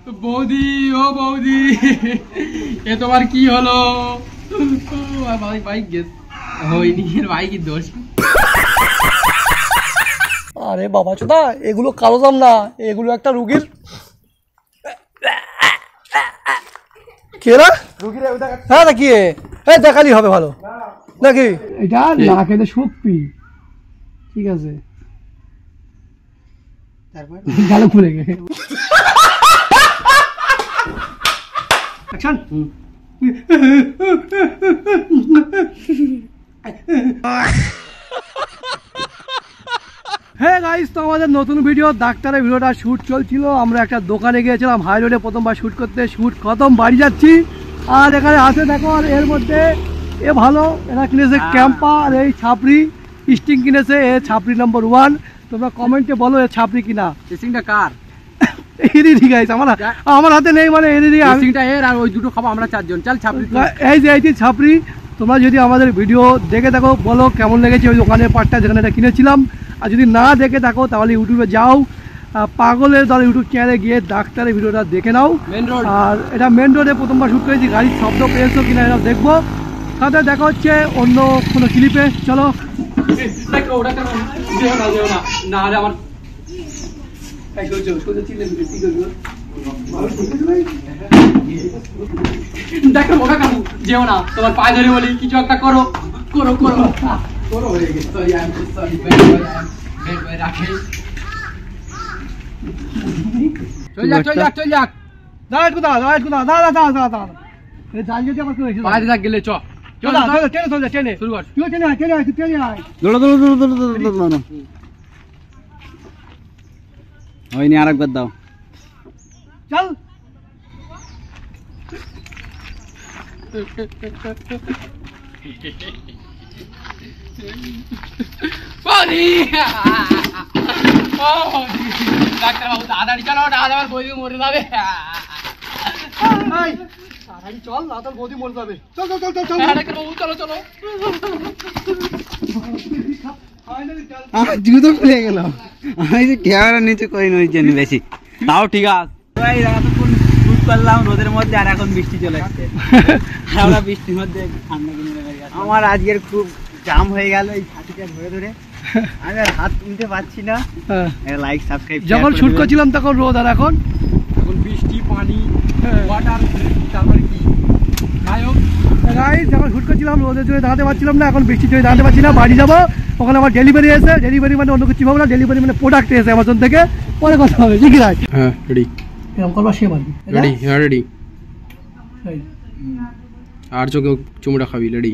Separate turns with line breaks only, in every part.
বৌদি ও বৌদি এ তোমার কি হলো? বাইক গেছে হয়নি, বাইকের দোষ।
আরে বাবা চোদা, এগুলো কালো জাম না, এগুলো একটা রুগীর হ্যাঁ নাকি দেখালি হবে ভালো নাকি? এটা না খেতে শক্তি, ঠিক আছে, তারপর গালে খুলে গেছে। হ্যাঁ গাইস, তো আমাদের নতুন ভিডিও ডাক্তারের ভিডিওটা শ্যুট চলছিল। আমরা একটা দোকানে গিয়েছিলাম হাই রোডে প্রথমবার শ্যুট করতে, শ্যুট খতম, বাড়ি যাচ্ছি। আর এখানে আছে দেখো, আর এর মধ্যে এ ভালো, এরা কিনেছে ক্যাম্পা, আর এই ছাপড়ি স্টিং কিনেছে, এ ছাপড়ি নম্বর 1। তোমরা কমেন্টে বলো এ ছাপড়ি কিনা। স্টিংটা কার? এরই গাইস, আমার হাতে নেই, মানে এরই। স্টিংটা এর, আর ওই দুটো খাবো আমরা 4 জন। চল ছাপড়ি, এই যে এই ছাপড়ি। তোমরা যদি আমাদের ভিডিও দেখে থাকো, বলো কেমন লেগেছে ওই দোকানের পাটটা যেখানে এটা কিনেছিলাম। আর যদি না দেখে থাকো তাহলে ইউটিউবে যাও, পাগলের দল ইউটিউব চ্যানেলে গিয়ে ডাক্তারের ভিডিওটা দেখে নাও। আর এটা মেন রোডে প্রথমবার শুট করেছি, গাড়ির শব্দ পেয়েছো কিনা এটা দেখবো। সাথে দেখা হচ্ছে অন্য কোনো ক্লিপে। চলো
দেখো ওটা কাকু যেও না, তোমার পায়ে ধরে বলি কিছু একটা করো করো করো করো। হয়ে গেছে, সরি, আই এম সরি, রাখে। চল যাক চল যাক চল যাক।
দাঁড়া একটু, দাঁড়া দাঁড়া একটু, দাঁড়া দাঁড়া দাঁড়া দাঁড়া দাঁড়া। এই জাল যদি আমার কেউ
বাইরে থাক গেলে চ চল চল টেনে চল যা, টেনে শুরু কর।
তুই টেনে আয়, টেনে আয়, তুই টেনে আয়।
দৌড়ো দৌড়ো দৌড়ো দৌড়ো দৌড়ো দৌড়ো। হয়নি, আরেকবার দাও।
চল।
ডাক্তার বাবু তাড়াতাড়ি চলো, তাহলে আমার বই মরে যাবে।
তাড়াতাড়ি চল, না তোর বৌদি মরে যাবে। চল চল চল চল চল।
ডাক্তার বাবু চলো চলো।
আমার জুতো খুলে গেল, আমি যে ক্যামেরা নিচে করি নই জানি বেশি, তাও ঠিক আছে। শুট করলাম রোদের মধ্যে, আর এখন বৃষ্টি চলে আসছে। আমরা বৃষ্টির মধ্যে ঠান্ডা কিনে নেবে। আমার আজকের খুব জাম হয়ে গেল এই ছাতিটা ধরে ধরে, আমি আর হাত তুলতে পারছি না। Like subscribe.
যখন শুট করছিলাম তখন রোদ, আর এখন
বৃষ্টি পানি ওয়াটার, তারপর কি
গাইস যখন শুট করছিলাম রোদের জন্য দাঁড়াতে পারছিলাম না, এখন বৃষ্টির জন্য দাঁড়াতে পারছি না। বাড়ি যাবো, ওখানে আমার ডেলিভারি এসে, ডেলিভারি মানে অন্য কিছু ভাবো না, ডেলিভারি মানে প্রোডাক্ট এসে অ্যামাজন থেকে, পরে কথা হবে। ঠিক আছে,
হ্যাঁ রেডি,
এরকম করবা সে পারবি।
রেডি, হ্যাঁ রেডি। আর চোখে চুমুটা খাবি, রেডি।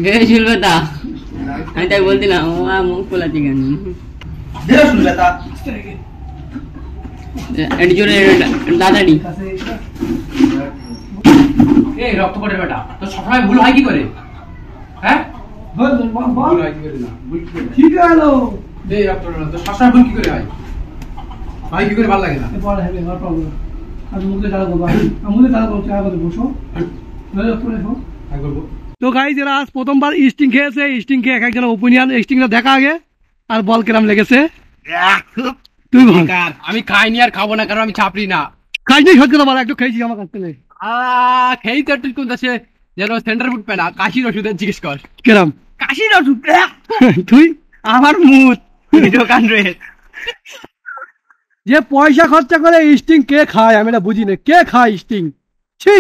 বেশ শুনবে তা, আমি তাই বলছিলাম মুখ খোলা চিকেন জোরে দাদাডি।
এই রক্ত পড়ে বেটা, তো সবসময় ভুল হয় কি করে? হ্যাঁ ভুল হয় কি করে? না
ঠিক আছে,
দে রক্ত পড়ে, তো সবসময় ভুল কি করে হয়? হয় কি করে? ভালো লাগে না।
পরে হবে, নো প্রবলেম। আমি মুখে দাঁড়া করবো, মুখে দাঁড়া করবো, চা করে বসো,
হ্যাঁ করবো।
তো গাইস এরা আজ প্রথমবার স্টিং খেয়েছে, স্টিং খেয়ে এক একজনের ওপিনিয়ন। স্টিংটা দেখা আগে, আর বল কিরম লেগেছে তুই বল।
আমি খাইনি আর খাবো না, কারণ আমি ছাপড়ি না।
খাইনি সত্যি কথা বল, একটু খেয়েছি আমার কাছ থেকে।
খেয়েই তো একটু কোন দেশে যেন সেন্টার ফুড পেনা, কাশির ওষুধের জিজ্ঞেস কর
কিরম
কাশির ওষুধ।
তুই
আমার মুখ দোকান রয়ে
যে পয়সা খরচা করে স্টিং কে খায়, আমি এটা বুঝি না, কে খায় স্টিং? ছি।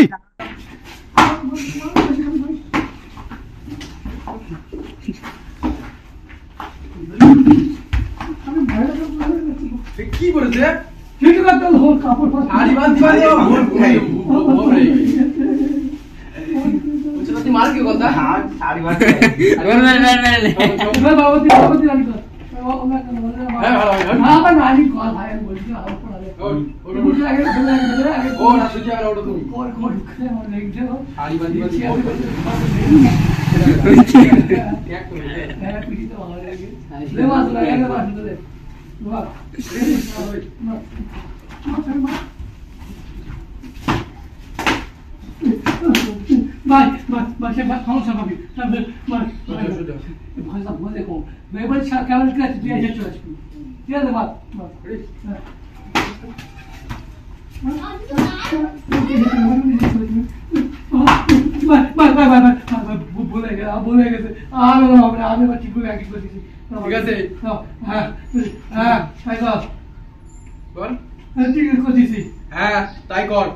কি বলেছে?
ঠিক আছে, কাপড়
মার কি কথা?
ভাই সমস্যা পাবি ভাষা বলে কম এবার কেমন দিয়ে চলে আসবি ঠিক আছে বাদ ভুলে গেছে আমি ঠিক করে একই করে দিচ্ছি
ঠিক আছে
হ্যাঁ হ্যাঁ তাই কর
বল
ঠিক করে দিচ্ছি
হ্যাঁ তাই কর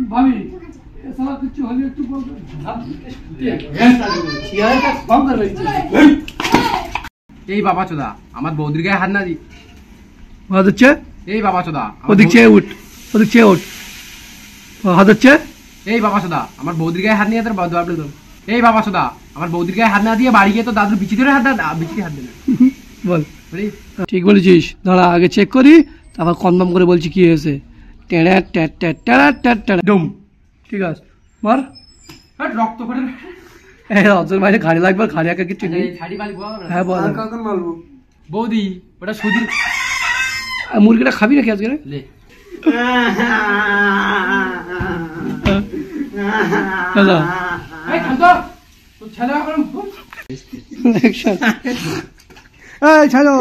ভাবি এসব কিছু হলে একটু বলবে
এই বাবা চোদা আমার বৌদির গায়ে হাত না দি
হাত হচ্ছে
এই বাবা চোদা
ওদিক চেয়ে উঠ ওদিক চেয়ে উঠ হাত হচ্ছে
এই বাবা চোদা আমার বৌদির গায়ে হাত নিয়ে তোর এই বাবা চোদা আমার বৌদির গায়ে হাত না দিয়ে বাড়ি গিয়ে তো দাদুর বিচি ধরে হাত বিচি হাত দিলে
বল ঠিক বলেছিস দাঁড়া আগে চেক করি তারপর কনফার্ম করে বলছি কি হয়েছে ডুম ঠিক আছে মার
রক্ত করে
অজর মাঝে ঘাড়ি লাগবে ঘাড়ি আঁকা কিছু নেই হ্যাঁ বল
বৌদি ওটা সুধীর
মুরগিটা খাবি নাকি আজকে
লে
দাদা
এই খাতো তো ছেলে এখন
এই ছাড়ো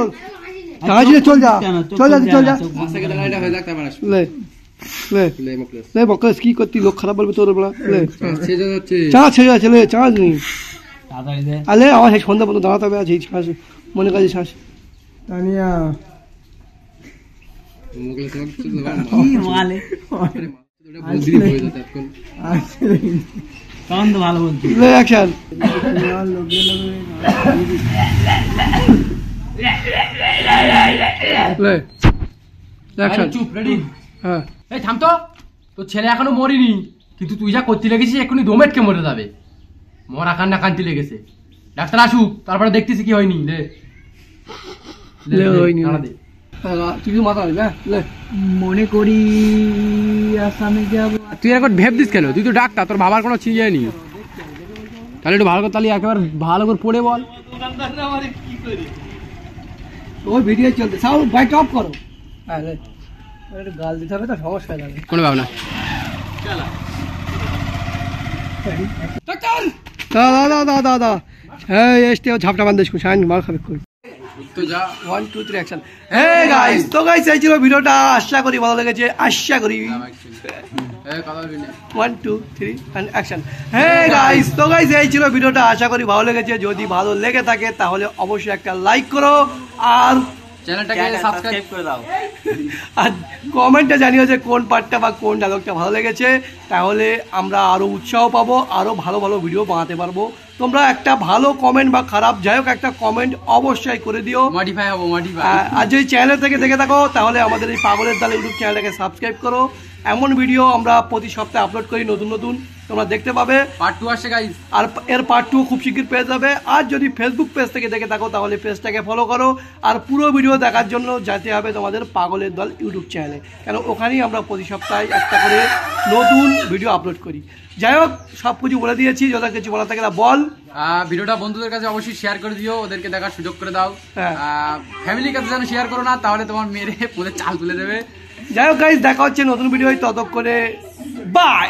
তাড়াতাড়ি চল যা চল যা
আজকে গাড়িটা হয়ে যাক তারপর আসবো
লে লে
লে মকলেস
লে বকলেস কি করতি লোক খারাপ বলবে তোর বলা লে
ছেড়ে যাচ্ছে
চাঁদ ছেড়ে যাচ্ছে লে চাঁদ নেই
তাড়াতাড়ি দে
আলে আমার সেই সন্ধ্যা পর্যন্ত দাঁড়াতে হবে আছে শ্বাস মনে কাজে শ্বাস তানিয়া
মকলেস
মালে
বৌদির হয়ে যাচ্ছে এখন
তখন তো ভালো বলছি
লে অ্যাকশন লে অ্যাকশন
চুপ রেডি
হ্যাঁ
এই থাম তো তোর ছেলে এখনো মরিনি কিন্তু তুই যা করতে লেগেছিস এখনই দমেটকে মরে যাবে মরা কান্না কান্তি লেগেছে ডাক্তার আসুক তারপরে দেখতেছি কি হয়নি লে
লে হয়নি
নাড়া দে।
তুই কি মাথা হবে লে
মনে করি আসামে যাব
তুই এখন ভেব দিস কেন তুই তো ডাক্তার তোর বাবার কোনো চিজ যায়নি তাহলে একটু ভালো করে তাহলে একেবারে ভালো করে পড়ে বল
ওই ভিডিও চলতে সাউ বাইক অফ করো হ্যাঁ লে একটু গাল দিতে হবে তো সমস্যা হয়ে যাবে
কোনো ভাবনা
দাদা হ্যাঁ এসতে ঝাপটা বান্ধে শাইন মার খাবে কই
তো যা
1 2 3 অ্যাকশন হে গাইস তো গাইস এই ছিল ভিডিওটা আশা করি ভালো লেগেছে আশা করি
এই কথা বলবি না
1 2 3 এন্ড অ্যাকশন হে গাইস তো গাইস এই ছিল ভিডিওটা আশা করি ভালো লেগেছে যদি ভালো লেগে থাকে তাহলে অবশ্যই একটা লাইক করো আর
চ্যানেলটাকে সাবস্ক্রাইব
করে দাও
আর কমেন্টে জানিও যে কোন পার্টটা বা কোন ডায়লগটা ভালো লেগেছে তাহলে আমরা আরো উৎসাহ পাবো আরো ভালো ভালো ভিডিও বানাতে পারবো তোমরা একটা ভালো কমেন্ট বা খারাপ যাই হোক একটা কমেন্ট অবশ্যই করে দিও
মডিফাই হবো মডিফাই
আর যদি চ্যানেল থেকে দেখে থাকো তাহলে আমাদের এই পাগলের দল ইউটিউব চ্যানেলটাকে সাবস্ক্রাইব করো এমন ভিডিও আমরা প্রতি সপ্তাহে আপলোড করি নতুন নতুন তোমরা দেখতে পাবে
পার্ট 2 আসছে গাইস
আর এর পার্ট 2 খুব শীঘ্রই পেয়ে যাবে আর যদি ফেসবুক পেজ থেকে দেখে থাকো তাহলে পেজটাকে ফলো করো আর পুরো ভিডিও দেখার জন্য যেতে হবে তোমাদের পাগলের দল ইউটিউব চ্যানেলে কেন ওখানেই আমরা প্রতি সপ্তাহে একটা করে নতুন ভিডিও আপলোড করি যাই হোক সব কিছু বলে দিয়েছি যত কিছু বলা থাকে বল
ভিডিওটা বন্ধুদের কাছে অবশ্যই শেয়ার করে দিও ওদেরকে দেখার সুযোগ করে দাও
হ্যাঁ।
ফ্যামিলির কাছে যেন শেয়ার করো না তাহলে তোমার মেরে পুরো চাল তুলে দেবে
যাই হোক গাইস দেখা হচ্ছে নতুন ভিডিও ততক্ষণে বাই